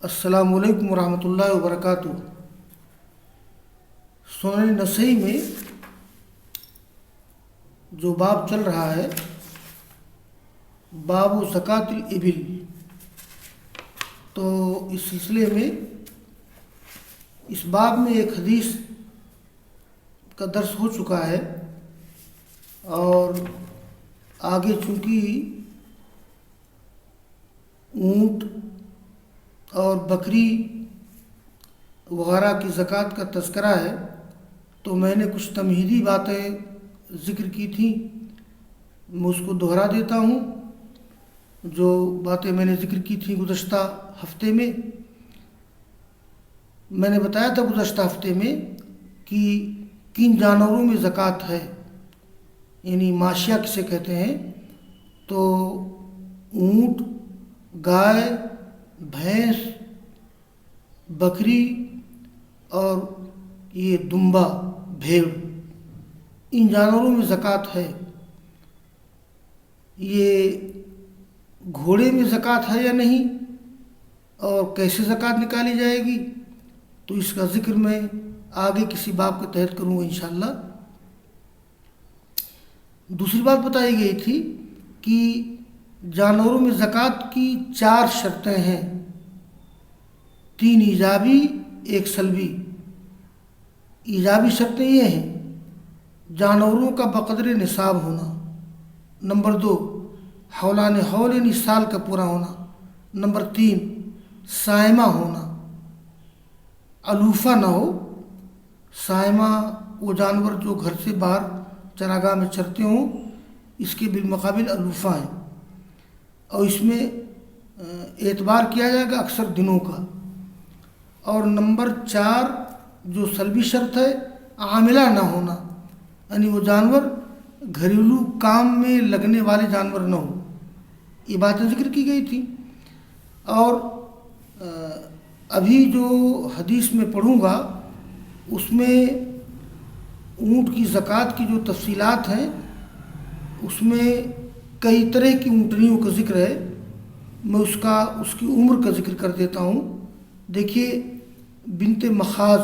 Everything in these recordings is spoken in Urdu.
السلام علیکم ورحمۃ اللہ وبرکاتہ۔ سنن نسائی میں جو باب چل رہا ہے، باب زکوٰۃ الابل، تو اس سلسلے میں اس باب میں ایک حدیث کا درس ہو چکا ہے، اور آگے چونکہ اونٹ اور بکری وغیرہ کی زکوٰۃ کا تذکرہ ہے، تو میں نے کچھ تمہیدی باتیں ذکر کی تھیں، میں اس کو دہرا دیتا ہوں۔ جو باتیں میں نے ذکر کی تھیں گزشتہ ہفتے میں نے بتایا تھا گزشتہ ہفتے میں کہ کن جانوروں میں زکوٰۃ ہے، یعنی ماشیہ کسے کہتے ہیں، تو اونٹ، گائے، بھینس، بکری اور یہ دمبا، بھیڑ، ان جانوروں میں زکوٰۃ ہے۔ یہ گھوڑے میں زکوٰۃ ہے یا نہیں، اور کیسے زکوٰۃ نکالی جائے گی، تو اس کا ذکر میں آگے کسی باب کے تحت کروں گا انشاءاللہ۔ دوسری بات بتائی گئی تھی کہ جانوروں میں زکوٰۃ کی 4 شرطیں ہیں، 3 ایجابی، 1 سلبی۔ ایجابی شرطیں یہ ہیں: جانوروں کا بقدر نصاب ہونا، نمبر 2 حولان حول یعنی سال کا پورا ہونا، نمبر 3 سائمہ ہونا، علوفہ نہ ہو۔ سائمہ وہ جانور جو گھر سے باہر چراگاہ میں چرتے ہوں، اس کے بالمقابل علوفہ ہیں، اور اس میں اعتبار کیا جائے گا اکثر دنوں کا۔ اور نمبر 4 جو سلبی شرط ہے، عاملہ نہ ہونا، یعنی وہ جانور گھریلو کام میں لگنے والے جانور نہ ہوں۔ یہ باتیں ذکر کی گئی تھی، اور ابھی جو حدیث میں پڑھوں گا اس میں اونٹ کی زکوٰۃ کی جو تفصیلات ہیں، اس میں کئی طرح کی اونٹنیوں کا ذکر ہے۔ میں اس کی عمر کا ذکر کر دیتا ہوں۔ دیکھیے، بنت مخاض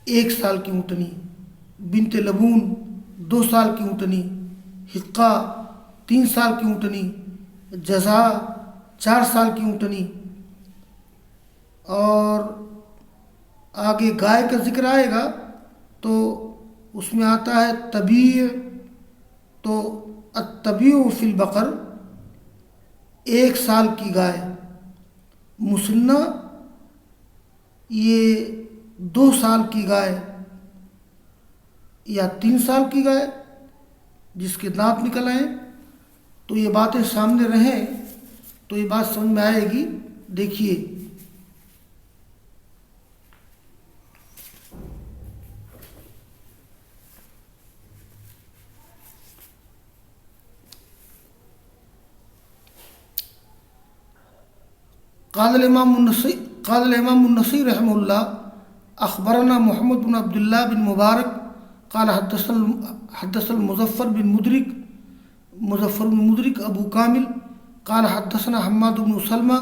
1 سال کی اونٹنی، بنت لبون 2 سال کی اونٹنی، حقہ 3 سال کی اونٹنی، جزا 4 سال کی اونٹنی، اور آگے گائے کا ذکر آئے گا تو اس میں آتا ہے طبیع، تو الطبیع فی البقر 1 سال کی گائے، مسنہ یہ 2 سال کی گائے یا 3 سال کی گائے جس کے دانت نکل آئیں۔ تو یہ باتیں سامنے رہیں تو یہ بات سمجھ میں آئے گی۔ دیکھیے، قال الامام النسائی رحمہ اللہ: اخبرنا محمد بن عبداللہ بن مبارک قال حدثنا مظفر بن مدرک ابو کامل قال حدثنا حماد بن سلمہ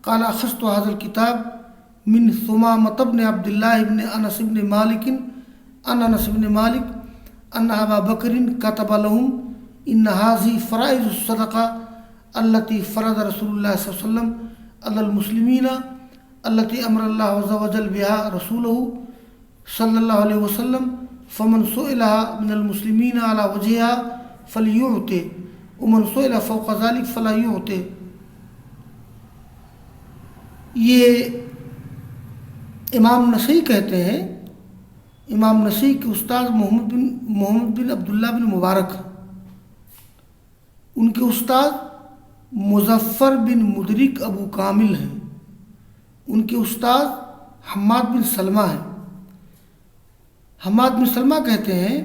قال اخذت هذا الكتاب من ثمامة بن عبد الله بن انس بن مالك ان ابا بکر كتب لهم ان هذه فرائض الصدقة التي فرض رسول الله صلى الله عليه وسلم على المسلمين التي امر الله عز وجل بها رسوله صلى الله عليه وسلم فمن سئلها من المسلمين على وجهها فليعطه ومن سئل فوق ذلك فلا يعطه۔ یہ امام نسائی کہتے ہیں، امام نسائی کے استاد محمد بن عبداللہ بن مبارک، ان کے استاد مظفر بن مدرک ابو کامل ہیں، ان کے استاد حماد بن سلمہ ہیں۔ حماد بن سلمہ کہتے ہیں: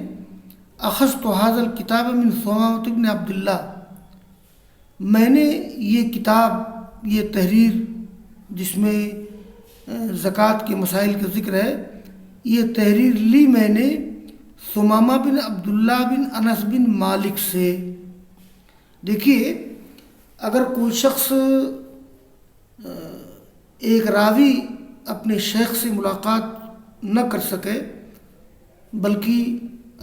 اخذت هذا الكتاب من ثمامة بن عبداللہ، میں نے یہ کتاب، یہ تحریر جس میں زکوٰۃ کے مسائل کا ذکر ہے، یہ تحریر لی میں نے ثمامہ بن عبداللہ بن انس بن مالک سے۔ دیکھیے، اگر کوئی شخص ایک راوی اپنے شیخ سے ملاقات نہ کر سکے بلکہ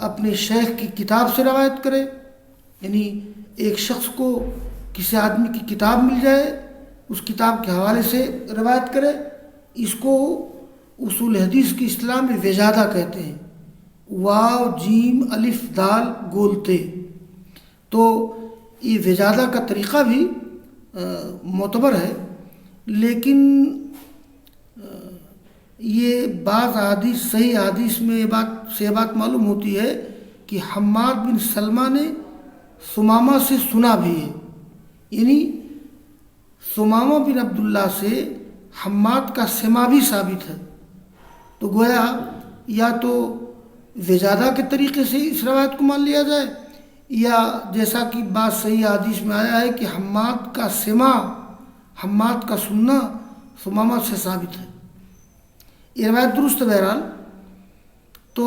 اپنے شیخ کی کتاب سے روایت کرے، یعنی ایک شخص کو کسی آدمی کی کتاب مل جائے، اس کتاب کے حوالے سے روایت کرے، اس کو اصول حدیث کی اصطلاح میں وجادہ کہتے ہیں، واو جیم الف دال گولتے۔ تو یہ وجادہ کا طریقہ بھی معتبر ہے، لیکن یہ بعض حدیث صحیح حدیث میں یہ بات معلوم ہوتی ہے کہ حماد بن سلمہ نے ثمامہ سے سنا بھی ہے، یعنی ثمامہ بن عبداللہ سے حماد کا سماع بھی ثابت ہے۔ تو گویا یا تو وجادہ کے طریقے سے اس روایت کو مان لیا جائے، یا جیسا کہ بات صحیح حدیث میں آیا ہے کہ حماد کا سماع، حماد کا سننا ثمامہ سے ثابت ہے۔ یہ روایت درست ہے بہرحال۔ تو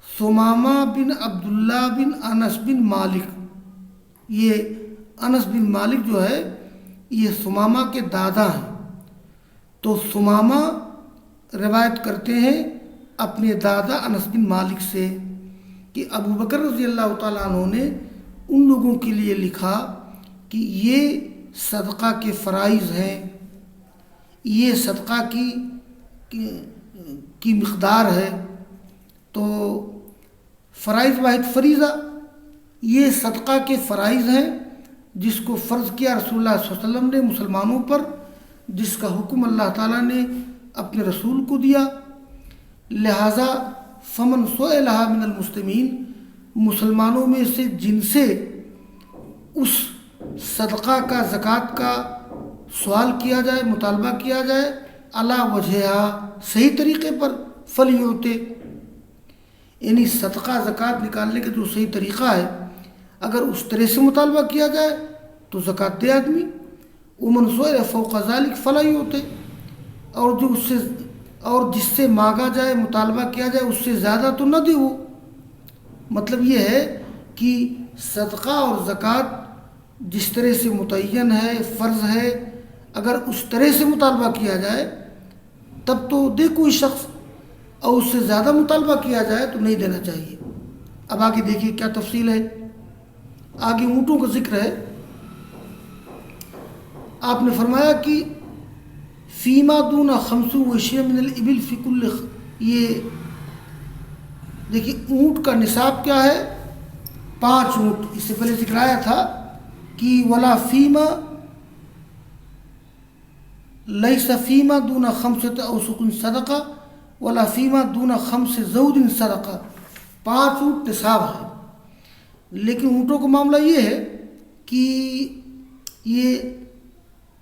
ثمامہ بن عبداللہ بن انس بن مالک، یہ انس بن مالک جو ہے یہ ثمامہ کے دادا ہیں۔ تو ثمامہ روایت کرتے ہیں اپنے دادا انس بن مالک سے کہ ابو بکر رضی اللہ تعالیٰ عنہ نے ان لوگوں کے لیے لکھا کہ یہ صدقہ کے فرائض ہیں، یہ صدقہ کی مقدار ہے۔ تو فرائض واحد فریضہ، یہ صدقہ کے فرائض ہیں جس کو فرض کیا رسول اللہ صلی اللہ علیہ وسلم نے مسلمانوں پر، جس کا حکم اللہ تعالیٰ نے اپنے رسول کو دیا۔ لہٰذا فمن سئلها من المسلمین، مسلمانوں میں سے جن سے اس صدقہ کا زکوٰۃ کا سوال کیا جائے، مطالبہ کیا جائے، علی وجہہا، صحیح طریقے پر، فلیعطِ، یعنی صدقہ زکوٰۃ نکالنے کا جو صحیح طریقہ ہے اگر اس طرح سے مطالبہ کیا جائے تو زکوٰۃ دے آدمی۔ ومن سئل فوق ذلک فلا یعطی، اور جس سے مانگا جائے، مطالبہ کیا جائے، اس سے زیادہ تو نہ دے وہ۔ مطلب یہ ہے کہ صدقہ اور زکوٰۃ جس طرح سے متعین ہے، فرض ہے، اگر اس طرح سے مطالبہ کیا جائے تب تو دے کوئی شخص، اور اس سے زیادہ مطالبہ کیا جائے تو نہیں دینا چاہیے۔ اب آگے دیکھیے کیا تفصیل ہے، آگے اونٹوں کا ذکر ہے۔ آپ نے فرمایا کہ فیما دون 25 من الابل فی کل، یہ دیکھیے اونٹ کا نصاب کیا ہے، 5 اونٹ۔ اس سے پہلے ذکر آیا تھا کہ ولا فیما لیس فیما دون 5 اوسق صدقہ ولا فیما دون 5 زود صدقہ، 5 اونٹ نصاب ہے۔ لیکن اونٹوں کا معاملہ یہ ہے کہ یہ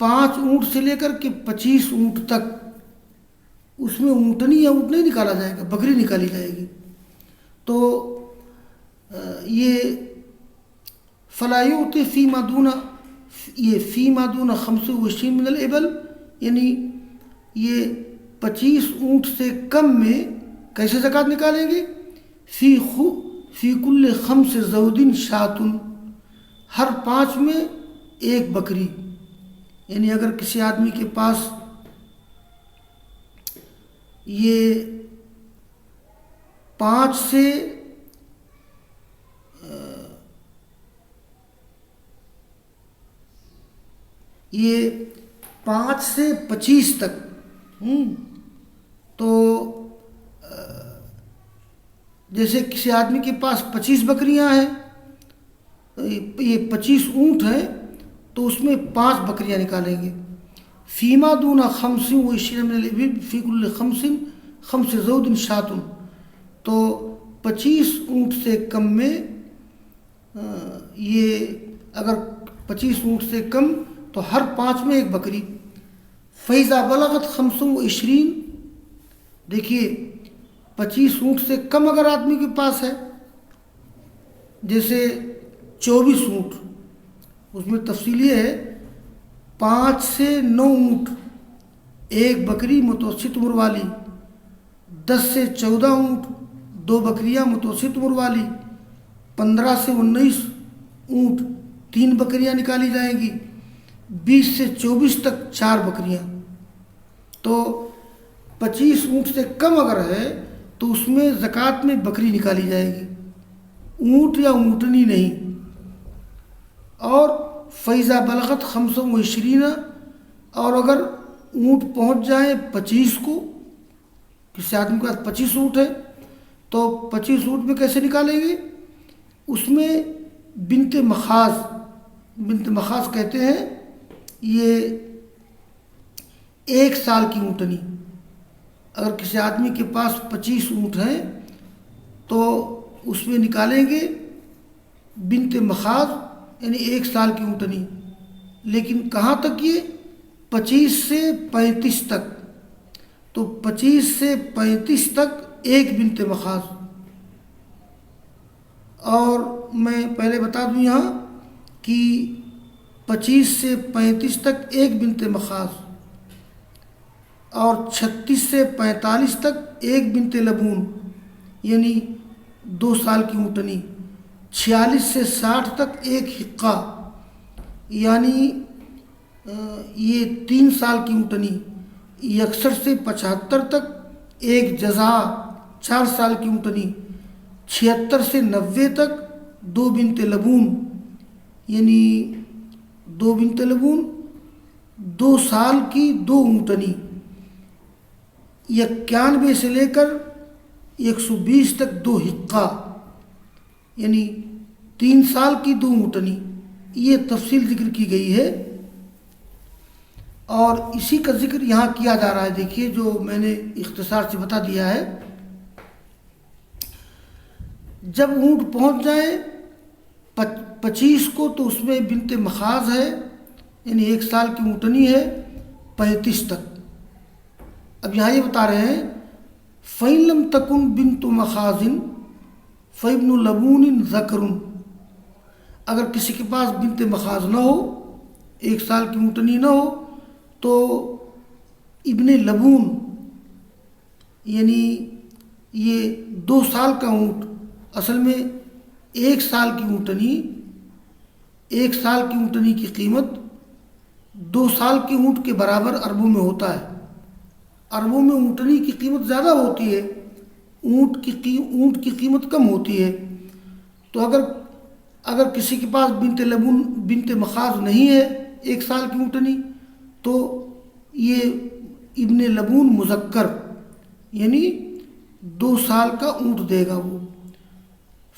5 اونٹ سے لے کر کے 25 اونٹ تک، اس میں اونٹنی یا اونٹ نہیں نکالا جائے گا، بکری نکالی جائے گی۔ تو یہ فلا یعطی فیما دون، یہ فیما دون 25 من الابل، یعنی یہ 25 اونٹ سے کم میں کیسے زکوٰۃ نکالیں گے، فی کل 5 زود شاۃ، ہر 5 میں 1 بکری۔ یعنی اگر کسی آدمی کے پاس یہ 5 سے یہ 5 سے 25 تک، تو جیسے کسی آدمی کے پاس 25 بکریاں ہیں، یہ 25 اونٹ ہیں، تو اس میں 5 بکریاں نکالیں گے۔ فیما دون 25 من الابل فی کل 5 زود شاۃ، تو 25 اونٹ سے کم میں یہ اگر 25 اونٹ سے کم تو ہر 5 میں 1 بکری۔ فیضا بلغت 25، دیکھیے 25 اونٹ سے کم اگر آدمی کے پاس ہے، جیسے 24 اونٹ، اس میں تفصیل یہ ہے 5 سے 9 اونٹ 1 بکری متوسط عمر والی، 10 سے 14 اونٹ 2 بکریاں متوسط عمر والی، 15 سے 19 اونٹ 3 بکریاں نکالی جائیں گی، 20 سے 24 تک 4 بکریاں۔ تو 25 اونٹ سے کم اگر ہے تو اس میں زکوٰۃ میں بکری نکالی جائے گی، اونٹ یا اونٹنی نہیں۔ اور فیضا بلغت 25، اور اگر اونٹ پہنچ جائیں 25 کو، کسی آدمی کے پاس 25 اونٹ ہے تو 25 اونٹ میں کیسے نکالیں گے؟ اس میں بنت مخاض کہتے ہیں، یہ 1 سال کی اونٹنی۔ اگر کسی آدمی کے پاس 25 اونٹ ہیں تو اس میں نکالیں گے بنت مخاض، یعنی 1 سال کی اونٹنی۔ لیکن کہاں تک؟ یہ 25 سے 35 تک، تو 25 سے 35 تک 1 بنت مخاض۔ اور میں پہلے بتا دوں یہاں کہ 25 سے 35 تک 1 بنت مخاض، اور 36 سے 45 تک 1 بنت لبون، یعنی 2 سال کی اونٹنی۔ 46 سے 60 تک 1 حقہ، یعنی یہ 3 سال کی اونٹنی۔ 61 سے 75 تک 1 جزا، 4 سال کی اونٹنی۔ 76 سے 90 تک 2 بنت لبون، یعنی 2 بنت لبون، 2 سال کی 2 اونٹنی۔ 91 سے لے کر 120 تک 2 حقہ، یعنی 3 سال کی 2 اونٹنی۔ یہ تفصیل ذکر کی گئی ہے، اور اسی کا ذکر یہاں کیا جا رہا ہے۔ دیکھیے جو میں نے اختصار سے بتا دیا ہے، جب اونٹ پہنچ جائے 25 کو تو اس میں بنت مخاض ہے، یعنی 1 سال کی اونٹنی ہے 35 تک۔ اب یہاں یہ بتا رہے ہیں فَإِن لَمْ تَكُنْ بِنْتُ مَخَاضٍ فَإِبْنُ لَبُونٍ ذَكَرٌ، اگر کسی کے پاس بنت مخاض نہ ہو، 1 سال کی اونٹنی نہ ہو، تو ابن لبون، یعنی یہ 2 سال کا اونٹ، اصل میں 1 سال کی اونٹنی، 1 سال کی اونٹنی کی قیمت 2 سال کے اونٹ کے برابر عربوں میں ہوتا ہے۔ عربوں میں اونٹنی کی قیمت زیادہ ہوتی ہے، اونٹ کی قیمت کم ہوتی ہے۔ تو اگر کسی کے پاس بنت مخاض نہیں ہے 1 سال کی اونٹنی، تو یہ ابن لبون مذکر، یعنی 2 سال کا اونٹ دے گا وہ۔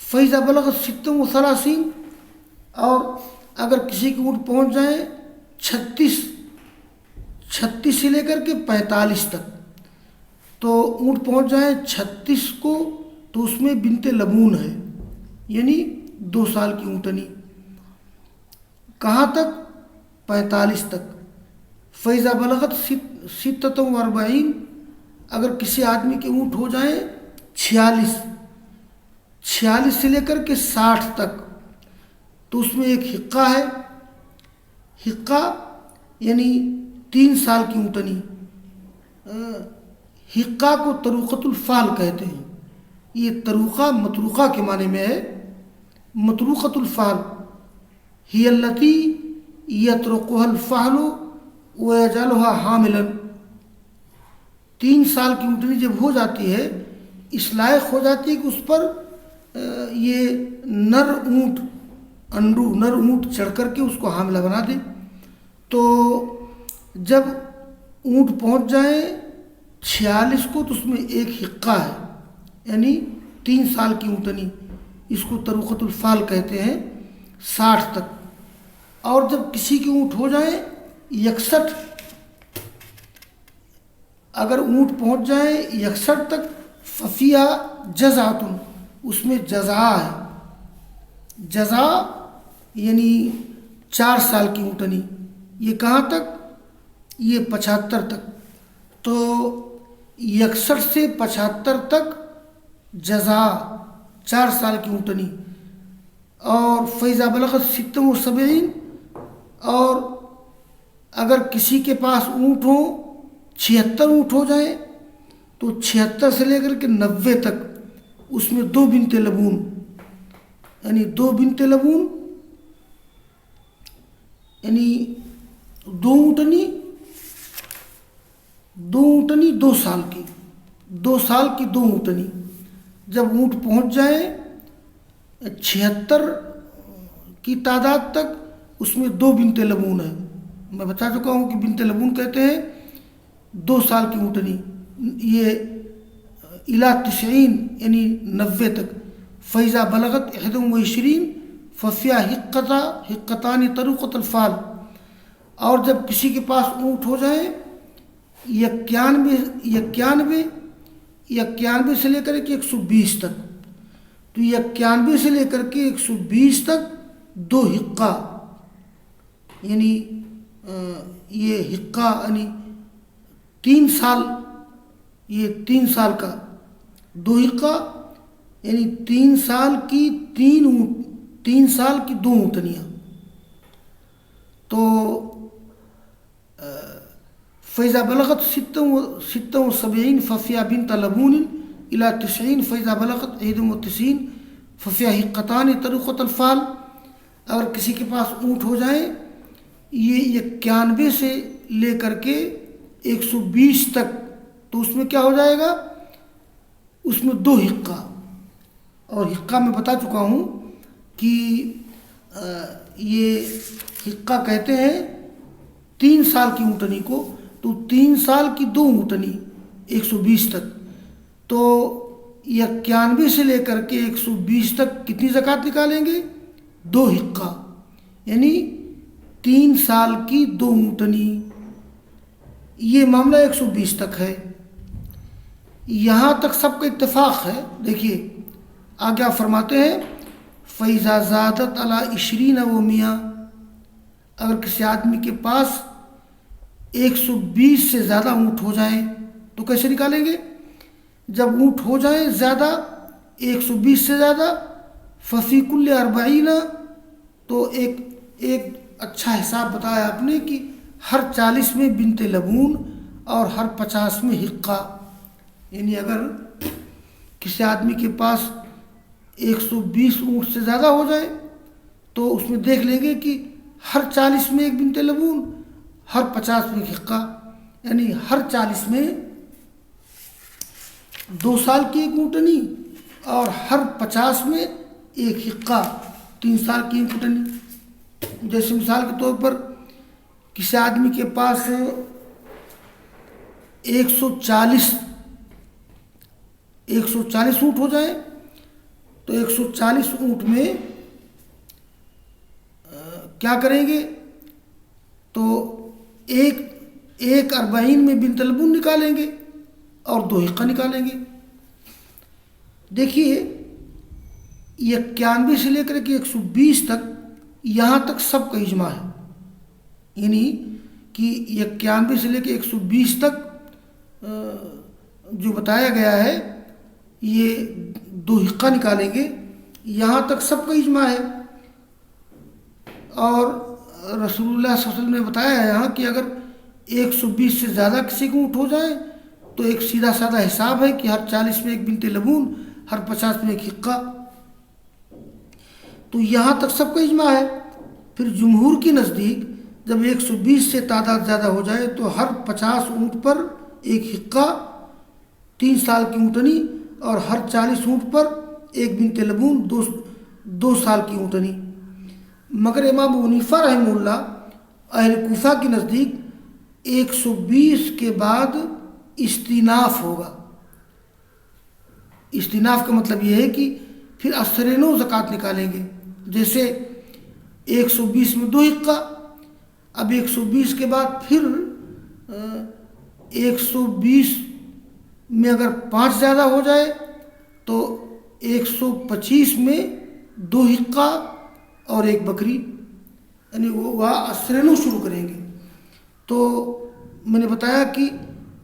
فیضا بلغت 36، اور اگر کسی کے اونٹ پہنچ جائیں 36 سے لے کر کے 45 تک، تو اونٹ پہنچ جائیں 36 کو تو اس میں بنت لبون ہے، یعنی 2 سال کی اونٹنی۔ کہاں تک؟ 45 تک۔ فیضا بلغت 46، اگر کسی آدمی کے اونٹ ہو جائیں 46 سے لے کر کے 60 تک، تو اس میں 1 حقہ ہے۔ حقہ یعنی 3 سال کی اونٹنی۔ حقہ کو طروقۃ الفال کہتے ہیں، یہ طروقہ مطروقہ کے معنی میں ہے۔ مطروقۃ الفال ہی التی یطرقها الفحل ویجعلها حاملا۔ 3 سال کی اونٹنی جب ہو جاتی ہے، اس لائق ہو جاتی ہے کہ اس پر یہ نر اونٹ چڑھ کر کے اس کو حاملہ بنا دے۔ تو جب اونٹ پہنچ جائیں 46 کو تو اس میں 1 حقہ ہے، یعنی 3 سال کی اونٹنی، اس کو طروقۃ الفال کہتے ہیں 60 تک۔ اور جب کسی کے اونٹ ہو جائیں 61، اگر اونٹ پہنچ جائیں 61 تک، ففیہ جزعۃ، اس میں جزا ہے۔ جزا یعنی 4 سال کی اونٹنی۔ یہ کہاں تک؟ یہ 75 تک۔ تو 61 سے 75 تک جزا، 4 سال کی اونٹنی۔ اور فیضا بلغت 76، اور اگر کسی کے پاس اونٹ ہو 76 اونٹ ہو جائیں تو 76 سے لے کر کے 90 تک اس میں 2 بنت لبون، یعنی 2 بنت لبون، یعنی 2 اونٹنی دو اونٹنی 2 سال کی، 2 سال کی 2 اونٹنی، جب اونٹ پہنچ جائیں 76 کی تعداد تک، اس میں 2 بنت لبون ہیں۔ میں بتا چکا ہوں کہ بنت لبون کہتے ہیں 2 سال کی اونٹنی، یہ الا 90 یعنی 90 تک۔ فیضا بلغت 21 ففیا حقتان طروقۃ الفال، اور جب کسی کے پاس اونٹ ہو جائے 91 سے لے کر کے 120 تک، تو 91 سے لے کر کے 120 تک 2 حقہ، یعنی یہ حقہ یعنی 3 سال، یہ 3 سال کا 2 حقہ یعنی 3 سال کی 3 سال کی 2 اونٹنیاں۔ تو فیضا بلغت 76 ففیا بنت لبون الی 90 فیضا بلغت 91 ففیا حقتان طروقۃ الفال، اگر کسی کے پاس اونٹ ہو جائیں یہ 91 سے لے کر کے 120 تک، تو اس میں کیا ہو جائے گا، اس میں 2 حقہ، اور حقہ میں بتا چکا ہوں کہ یہ حقہ کہتے ہیں 3 سال کی اونٹنی کو، تو 3 سال کی 2 اونٹنی 120 تک، تو 91 سے لے کر کے 120 تک کتنی زکوٰۃ نکالیں گے، 2 حقہ، یعنی 3 سال کی 2 اونٹنی۔ یہ معاملہ 120 تک ہے، یہاں تک سب کا اتفاق ہے۔ دیکھیے آگے آپ فرماتے ہیں فَإِذَا زَادَتْ عَلَىٰ 20 و100، اگر کسی آدمی کے پاس 120 سے زیادہ اونٹ ہو جائیں تو کیسے نکالیں گے، جب اونٹ ہو جائیں زیادہ 120 سے زیادہ، ففی کل 40، تو ایک اچھا حساب بتایا آپ نے کہ ہر 40 میں بنت لبون اور ہر 50 میں حقہ، یعنی اگر کسی آدمی کے پاس 120 اونٹ سے زیادہ ہو جائے تو اس میں دیکھ لیں گے کہ ہر 40 میں 1 بنت لبون، ہر 50 میں 1 حقہ، یعنی ہر 40 میں 2 سال کی 1 اونٹنی اور ہر 50 میں 1 حقہ، 3 سال کی 1 اونٹنی۔ جیسے مثال کے طور پر کسی آدمی کے پاس 140 اونٹ ہو جائیں تو 140 اونٹ میں کیا کریں گے، تو ایک 40 میں بنت لبون نکالیں گے اور 2 حقہ نکالیں گے۔ دیکھیے 91 سے لے کر کے 120 تک، یہاں تک سب کا اجماع ہے، یعنی کہ 91 سے لے کے 120 تک جو بتایا گیا ہے یہ 2 حقہ نکالیں گے، یہاں تک سب کا اجماع ہے۔ اور رسول اللہ صلی اللہ علیہ وسلم نے بتایا ہے یہاں کہ اگر 120 سے زیادہ کسی کو اونٹ ہو جائے تو ایک سیدھا سادہ حساب ہے کہ ہر 40 میں 1 بنت لبون، ہر 50 میں 1 حقہ، تو یہاں تک سب کا اجماع ہے۔ پھر جمہور کے نزدیک جب 120 سے تعداد زیادہ ہو جائے تو ہر 50 اونٹ پر 1 حقہ، 3 سال کی اونٹنی، اور ہر 40 اونٹ پر 1 بنت لبون، 2 سال کی اونٹنی۔ مگر امام حنیفہ رحمہ اللہ اہل کوفہ کے نزدیک 120 کے بعد استیناف ہوگا۔ استیناف کا مطلب یہ ہے کہ پھر اثر نو زکوٰۃ نکالیں گے، جیسے 120 میں 2 حقہ، اب 120 کے بعد پھر 120 میں اگر 5 زیادہ ہو جائے تو 125 میں 2 حقہ اور 1 بکری، یعنی وہ اثر نو شروع کریں گے۔ تو میں نے بتایا کہ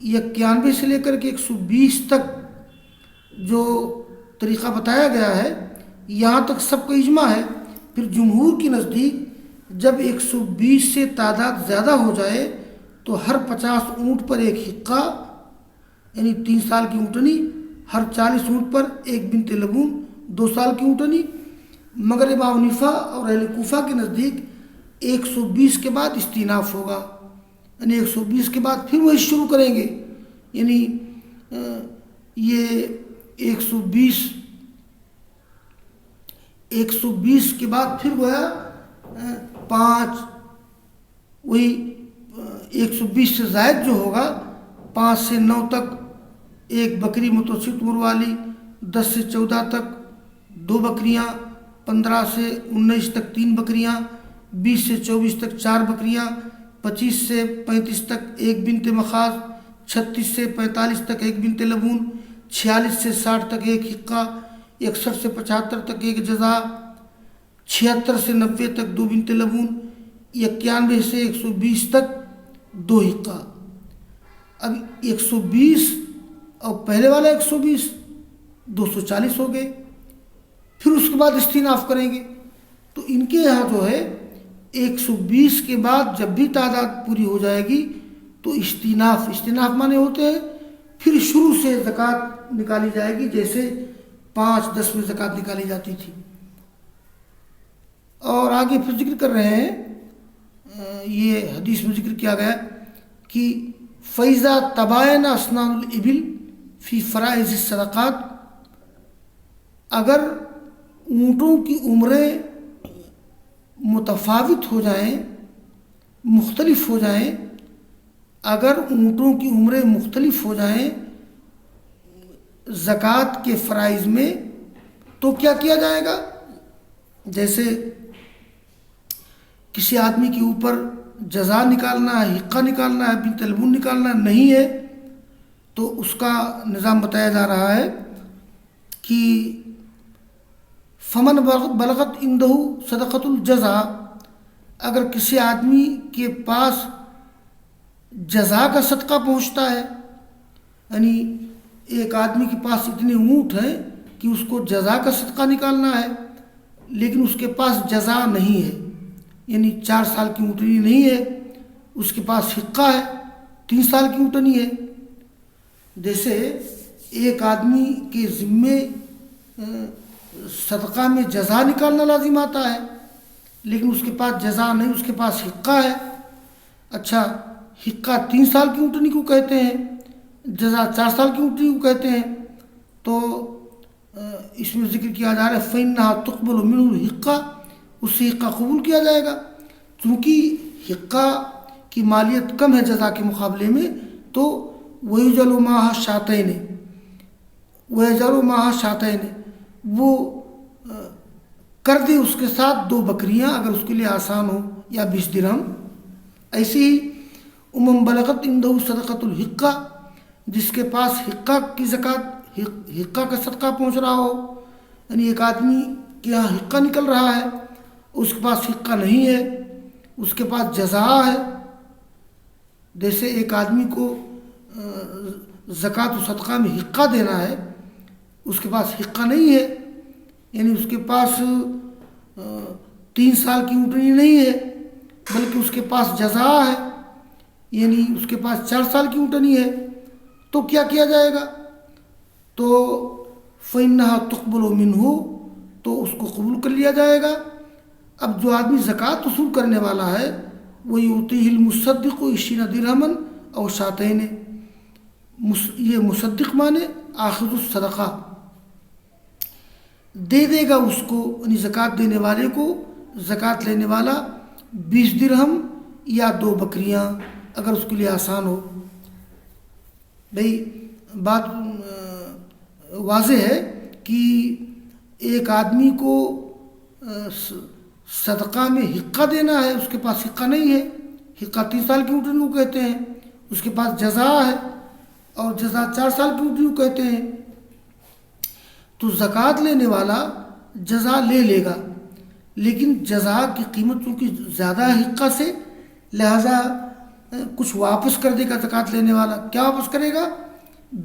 91 سے لے کر کے 120 تک جو طریقہ بتایا گیا ہے یہاں تک سب کا اجماع ہے۔ پھر جمہور کی نزدیک جب 120 سے تعداد زیادہ ہو جائے تو ہر 50 اونٹ پر 1 حقہ، یعنی 3 سال کی اونٹنی، ہر 40 اونٹ پر 1 بنت لبون، 2 سال کی اونٹنی۔ مگر امام حنیفہ اور اہل کوفہ کے نزدیک 120 کے بعد استیناف ہوگا، یعنی 120 کے بعد پھر وہی شروع کریں گے یعنی یہ 120 کے بعد پھر گویا 5، وہی 120 سے زائد جو ہوگا 5 سے 9 تک ایک بکری متوسط عمر والی، 10 سے 14 تک 2 بکریاں، 15 سے 19 تک 3 بکریاں، 20 سے 24 تک 4 بکریاں، 25 سے 35 تک 1 بنت مخاض، 36 سے 45 تک 1 بنت لبون، 46 سے 60 تک 1 حقہ، 61 سے 75 تک 1 جزا، 76 سے 90 تک 2 بنت لبون، 91 سے 120 تک 2 حقہ۔ اب 120 اور پہلے والا 120 240 ہو گئے، پھر اس کے بعد استیناف کریں گے۔ تو ان کے یہاں جو ہے 120 کے بعد جب بھی تعداد پوری ہو جائے گی تو استیناف مانے ہوتے ہیں پھر شروع سے زکوٰۃ نکالی جائے گی، جیسے 5-10 میں زکوٰۃ نکالی جاتی تھی۔ اور آگے پھر ذکر کر رہے ہیں، یہ حدیث میں ذکر کیا گیا کہ فَإِذَا تَبَايَنَ أَسْنَانُ الْإِبِلِ فِي فَرَائِضِ الصَّدَقَاتِ، اگر اونٹوں کی عمریں متفاوت ہو جائیں، مختلف ہو جائیں، اگر اونٹوں کی عمریں مختلف ہو جائیں زکوٰۃ کے فرائض میں، تو کیا کیا جائے گا؟ جیسے کسی آدمی کے اوپر جزا نکالنا ہے، حقہ نکالنا ہے، بنت لبون نکالنا نہیں ہے، تو اس کا نظام بتایا جا رہا ہے کہ فمن بلغت عنده صدقۃ الجزا، اگر کسی آدمی کے پاس جزا کا صدقہ پہنچتا ہے، یعنی ایک آدمی کے پاس اتنے اونٹ ہیں کہ اس کو جزا کا صدقہ نکالنا ہے، لیکن اس کے پاس جزا نہیں ہے، یعنی 4 سال کی اونٹنی نہیں ہے، اس کے پاس حقہ ہے 3 سال کی اونٹنی ہے۔ جیسے ایک آدمی کے ذمے صدقہ میں جزا نکالنا لازم آتا ہے، لیکن اس کے پاس جزا نہیں، اس کے پاس حقہ ہے۔ اچھا، حقہ 3 سال کی اونٹنی کو کہتے ہیں، جزا 4 سال کی اونٹنی کو کہتے ہیں، تو اس میں ذکر کیا جا رہا ہے فَإِنَّهَا تُقْبَلُ مِنْهُ الْحِقَّةُ، اس سے حقہ قبول کیا جائے گا، چونکہ حقہ کی مالیت کم ہے جزا کے مقابلے میں، تو وَيُجَلُ مَعَهَا شَاتَيْنِ، وہ کر دے اس کے ساتھ 2 بکریاں اگر اس کے لیے آسان ہو، یا 20 درہم۔ ایسے ہی امم بلغت عنده صدقۃ الحقہ، جس کے پاس حقہ کی زکوٰۃ، حقہ کا صدقہ پہنچ رہا ہو، یعنی ایک آدمی کے یہاں حقہ نکل رہا ہے، اس کے پاس حقہ نہیں ہے، اس کے پاس جزا ہے۔ جیسے ایک آدمی کو زکوٰۃ و صدقہ میں حقہ دینا ہے، اس کے پاس حقہ نہیں ہے، یعنی اس کے پاس 3 سال کی اونٹنی نہیں ہے، بلکہ اس کے پاس جزا ہے، یعنی اس کے پاس 4 سال کی اونٹنی ہے، تو کیا کیا جائے گا؟ تو فَإِنَّهَا تُقْبَلُ مِنْهُ، تو اس کو قبول کر لیا جائے گا۔ اب جو آدمی زکوٰۃ وصول کرنے والا ہے، وہ یُعْطِیہِ الْمُصَدِّقُ 20 درہمًا أو شاتین، یہ مصدق مانے آخذ الصدقہ، دے دے گا اس کو، یعنی زکوٰۃ دینے والے کو، زکوٰۃ لینے والا 20 درہم یا 2 بکریاں اگر اس کے لیے آسان ہو۔ بھئی بات واضح ہے کہ ایک آدمی کو صدقہ میں حقہ دینا ہے، اس کے پاس حقہ نہیں ہے، حقہ 3 سال کی اونٹنی کو کہتے ہیں، اس کے پاس جزا ہے، اور جزا 4 سال کی اونٹنی کو کہتے ہیں، تو زکوٰۃ لینے والا جزا لے لے گا، لیکن جزا کی قیمت چونکہ زیادہ ہے حقہ سے، لہذا کچھ واپس کر دے گا زکوٰۃ لینے والا۔ کیا واپس کرے گا؟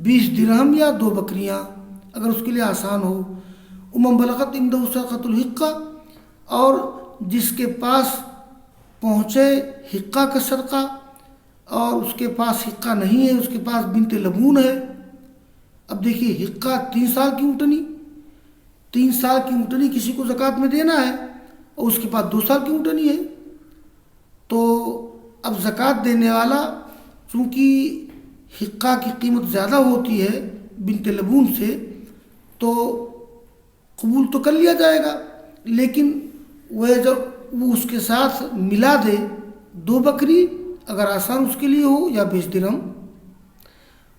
20 درہم یا 2 بکریاں اگر اس کے لیے آسان ہو۔ امم بلغت عنده صدقۃ الحقہ، اور جس کے پاس پہنچے حقہ کا صدقہ اور اس کے پاس حقہ نہیں ہے، اس کے پاس بنت لبون ہے۔ اب دیکھیے، حقہ 3 سال کی اونٹنی، 3 سال کی اونٹنی کسی کو زکوٰۃ میں دینا ہے، اور اس کے پاس 2 سال کی اونٹنی ہے، تو اب زکوٰۃ دینے والا چونکہ حقہ کی قیمت زیادہ ہوتی ہے بنت لبون سے تو قبول تو کر لیا جائے گا، لیکن وہ جب وہ اس کے ساتھ ملا دے 2 بکری، اگر آسان اس کے لیے ہو، یا 20 درہم۔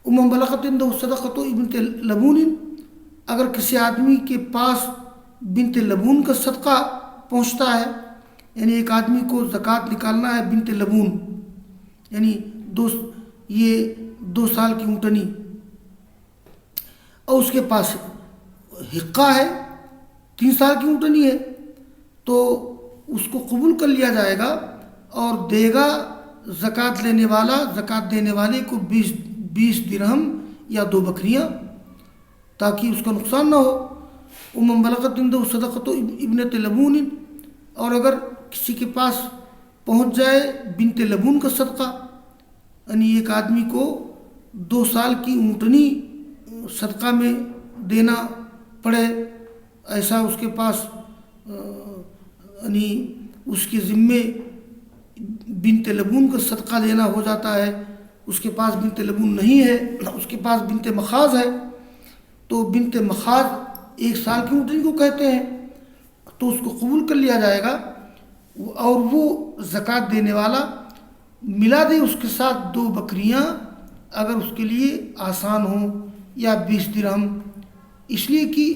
امم بلغت عنده صدقۃ بنت لبون، اگر کسی آدمی کے پاس بنت لبون کا صدقہ پہنچتا ہے، یعنی ایک آدمی کو زکوٰۃ نکالنا ہے بنت لبون، یعنی یہ 2 سال کی اونٹنی، اور اس کے پاس حقہ ہے 3 سال کی اونٹنی ہے، تو اس کو قبول کر لیا جائے گا اور دے گا زکوٰۃ لینے والا زکوٰۃ دینے والے کو 20 درہم یا 2 بکریاں، تاکہ اس کا نقصان نہ ہو۔ امم بلغت عنده صدقۃ ابنت لبون، اور اگر کسی کے پاس پہنچ جائے بنت لبون کا صدقہ، یعنی ایک آدمی کو 2 سال کی اونٹنی صدقہ میں دینا پڑے، ایسا اس کے پاس یعنی اس کے ذمے بنت لبون کا صدقہ دینا ہو جاتا ہے، اس کے پاس بنت لبون نہیں ہے، اس کے پاس بنت مخاض ہے، تو بنت مخاض 1 سال کی اونٹنی کو کہتے ہیں، تو اس کو قبول کر لیا جائے گا، اور وہ زکوٰۃ دینے والا ملا دے اس کے ساتھ 2 بکریاں، اگر اس کے لیے آسان ہوں، یا 20 درہم، اس لیے کہ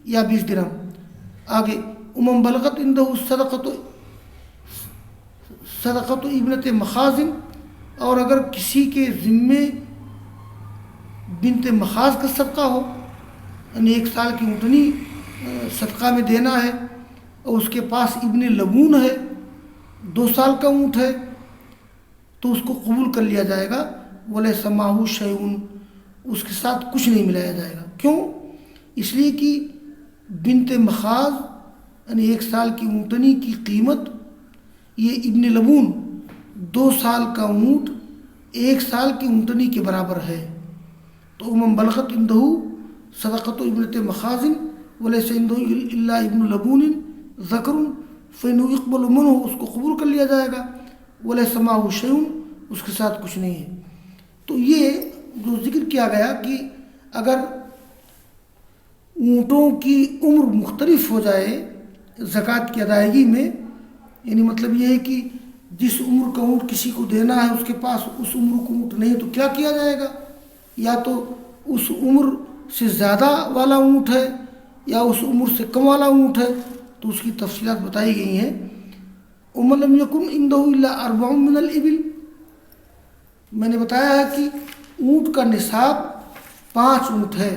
یا 20 درہم۔ آگے امم بلغت عنده صدقۃ ابنت مخاض، اور اگر کسی کے ذمے بنت مخاض کا صدقہ ہو، یعنی 1 سال کی اونٹنی صدقہ میں دینا ہے، اور اس کے پاس ابن لبون ہے 2 سال کا اونٹ ہے، تو اس کو قبول کر لیا جائے گا۔ وَلَيْسَ مَعَهُ شَيْءٌ، اس کے ساتھ کچھ نہیں ملایا جائے گا۔ کیوں؟ اس لیے کہ بنت مخاض یعنی 1 سال کی اونٹنی کی قیمت، یہ ابن لبون 2 سال کا اونٹ 1 سال کی اونٹنی کے برابر ہے۔ تو امم بلغت عنده صدقۃ ابنت مخاض ولیس عنده الا ابن لبون ذکر فإنه يقبل منه، اس کو قبول کر لیا جائے گا۔ ولیس معه شیء، اس کے ساتھ کچھ نہیں ہے۔ تو یہ جو ذکر کیا گیا کہ اگر اونٹوں کی عمر مختلف ہو جائے زکوٰۃ کی ادائیگی میں، یعنی مطلب یہ ہے کہ جس عمر کا اونٹ کسی کو دینا ہے اس کے پاس اس عمر کا اونٹ نہیں، تو کیا کیا جائے گا؟ یا تو اس عمر سے زیادہ والا اونٹ ہے یا اس عمر سے کم والا اونٹ ہے، تو اس کی تفصیلات بتائی گئی ہیں۔ وَمَن لَّمْ يَكُنْ عِندَهُ إِلَّا 4 مِنَ الْإِبِلِ، میں نے بتایا ہے کہ اونٹ کا نصاب 5 اونٹ ہے،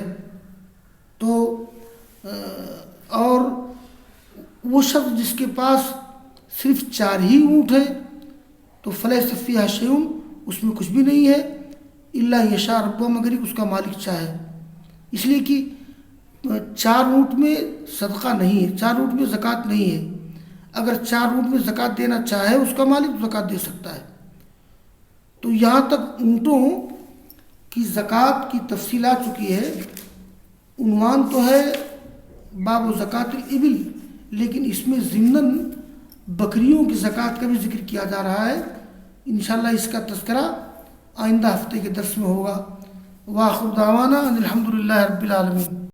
تو اور وہ شخص جس کے پاس صرف 4 ہی اونٹ ہے تو فلیس فیہا شیء، اس میں کچھ بھی نہیں ہے، الا یشاء ربہ، مگر اس کا مالک چاہے، اس لیے کہ 4 اونٹ میں صدقہ نہیں ہے، 4 اونٹ میں زکوٰۃ نہیں ہے۔ اگر 4 اونٹ میں زکوٰۃ دینا چاہے اس کا مالک تو زکوٰۃ دے سکتا ہے۔ تو یہاں تک اونٹوں کی زکوٰۃ کی تفصیل آ چکی ہے۔ عنوان تو ہے باب زکوٰۃ الابل، لیکن اس میں ضمناً بکریوں کی زکوٰۃ کا بھی ذکر کیا جا رہا ہے۔ انشاءاللہ اس کا تذکرہ آئندہ ہفتے کے درس میں ہوگا۔ وآخر دعوانا ان الحمد للہ رب العالمین۔